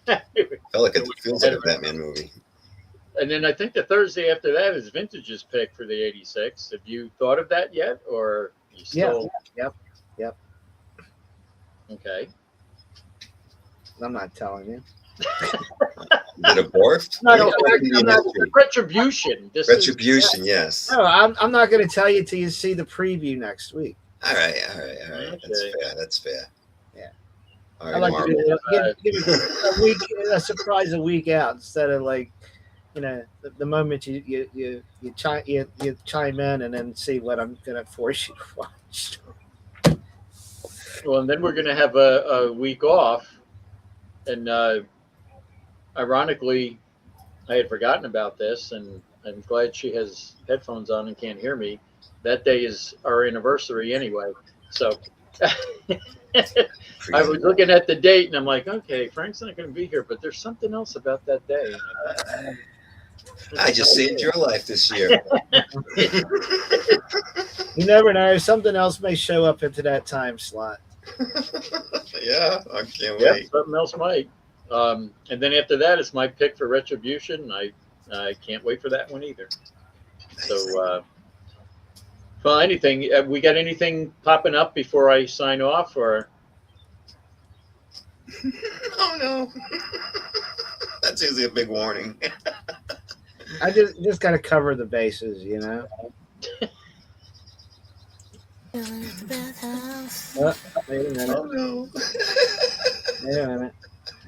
that. Felt like it feels like a Batman movie. And then I think the Thursday after that is Vintage's pick for the 86. Have you thought of that yet, or you still? Yep. Okay. I'm not telling you. Is it a morph? No, Maybe mystery. Retribution. Retribution, yes. No, I'm not going to tell you till you see the preview next week. All right. Okay. That's fair. Yeah. All I right, like Marvel. to give it a week, a surprise a week out instead of like, the moment you chime in and then see what I'm going to force you to watch. Well, and then we're going to have a week off, and ironically, I had forgotten about this, and I'm glad she has headphones on and can't hear me. That day is our anniversary anyway, so I was looking at the date, and I'm like, okay, Frank's not going to be here, but there's something else about that day. I just saved your life this year. You never know. Something else may show up into that time slot. Yeah, I can't Yeah, wait. something else might. And then after that, it's my pick for Retribution. I can't wait for that one either. So, well, anything? We got anything popping up before I sign off, or? Oh no, that's usually a big warning. I just got to cover the bases, Oh, wait a minute. Oh no. Wait a minute.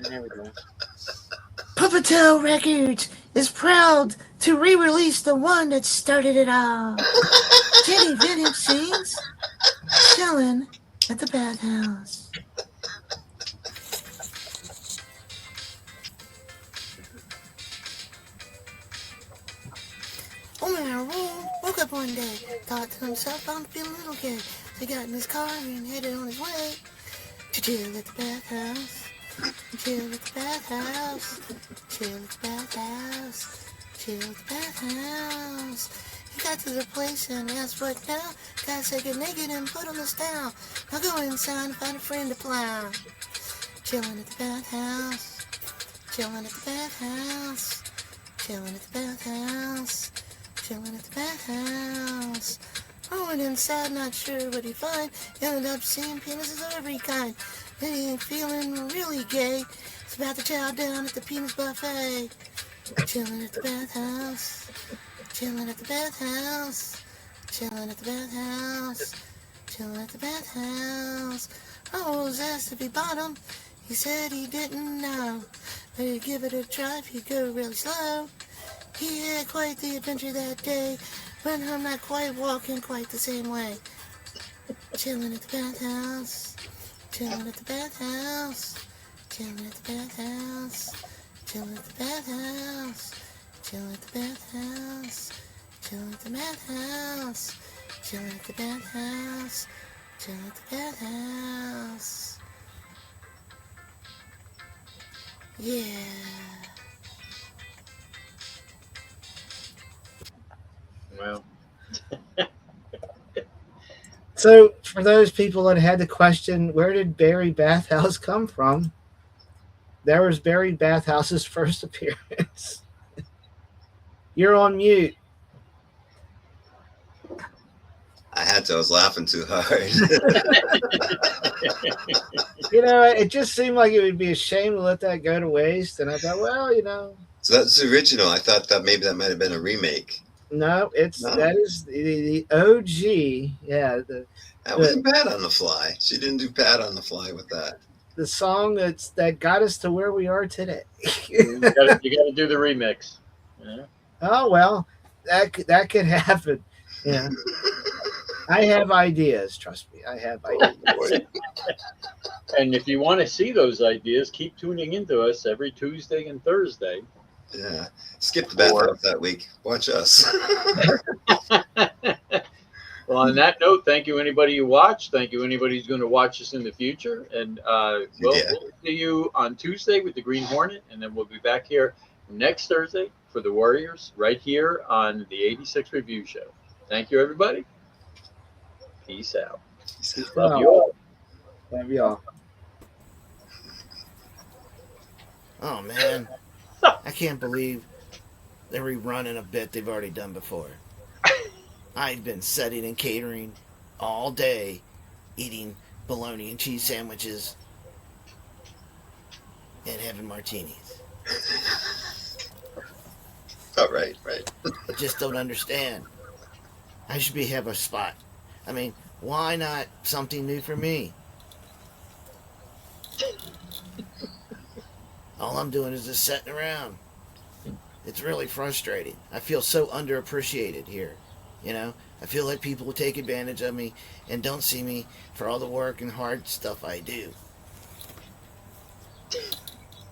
There we go. Puppetail Records is proud to re-release the one that started it all. Jenny Vintage sings Chillin' at the Bathhouse. Oh man, woke up one day, thought to himself, I'm feeling a little gay. So he got in his car and headed on his way to chill at the bathhouse. Chill at the bathhouse. Chill at the bathhouse. Chill at the bathhouse. He got to the place and asked what now. Guy said get naked and put on the style. Now go inside and find a friend to plow. Chillin' at the bathhouse. Chilling at the bathhouse. Chilling at the bathhouse. Chilling at the bathhouse. Oh, and inside, not sure what he find. Ended up seeing penises of every kind. Then he ain't feeling really gay. It's about to chow down at the penis buffet. Chilling at the bathhouse. Chilling at the bathhouse. Chilling at the bathhouse. Chilling at the bathhouse. I was asked if he bottomed. He said he didn't know. But he'd give it a try if he'd go really slow. He had quite the adventure that day. Went home not quite walking quite the same way. Chilling at the bathhouse. Chilling at the bathhouse. Chilling at the bathhouse. Chilling at the bathhouse. Chilling at the bathhouse. Chilling at the bathhouse. Chilling at the bathhouse. Chilling at the bathhouse. Yeah. Well, So, for those people that had the question, where did Barry Bathhouse come from? There was Barry Bathhouse's first appearance. You're on mute. I had to. I was laughing too hard. It just seemed like it would be a shame to let that go to waste. And I thought, well. So that's the original. I thought that maybe that might have been a remake. No, that is the OG. Yeah, That wasn't Pat on the Fly. She didn't do Pat on the Fly with that. the song that got us to where we are today. you got to do the remix. Yeah. Oh well, that could happen. Yeah, I have ideas. Trust me, I have ideas. And if you want to see those ideas, keep tuning into us every Tuesday and Thursday. Yeah. Skip the bathhouse that week. Watch us. Well, on that note, thank you anybody who watched. Thank you anybody who's going to watch us in the future. And we'll see you on Tuesday with the Green Hornet. And then we'll be back here next Thursday for the Warriors right here on the 86 Review Show. Thank you, everybody. Peace out. Love you all. Love y'all. Oh, man. I can't believe they're rerunning a bit they've already done before. I've been setting and catering all day, eating bologna and cheese sandwiches and having martinis. Oh, right. I just don't understand. I should have a spot. I mean, why not something new for me? All I'm doing is just sitting around. It's really frustrating. I feel so underappreciated here. I feel like people will take advantage of me and don't see me for all the work and hard stuff I do.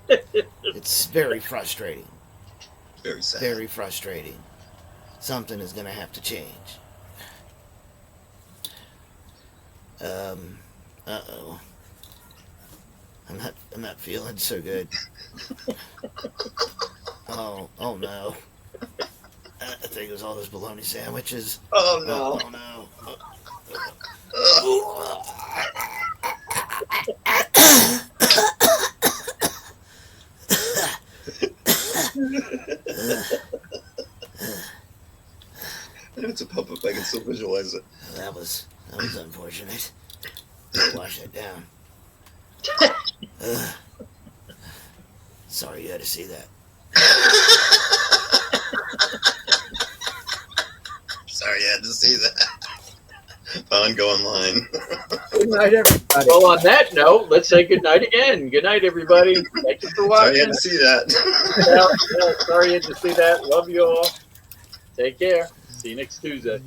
It's very frustrating. Very sad. Very frustrating. Something is going to have to change. Uh-oh. I'm not feeling so good. Oh no. I think it was all those bologna sandwiches. Oh no. Oh no. It's a pop-up. I can still visualize it. That was unfortunate. Wash that down. Sorry you had to see that. Sorry you had to see that. Fun, go online. Good night, everybody. Well, on that note, let's say good night again. Good night, everybody. Thank you for watching. Sorry you had to see that. Sorry you had to see that. Love you all. Take care. See you next Tuesday.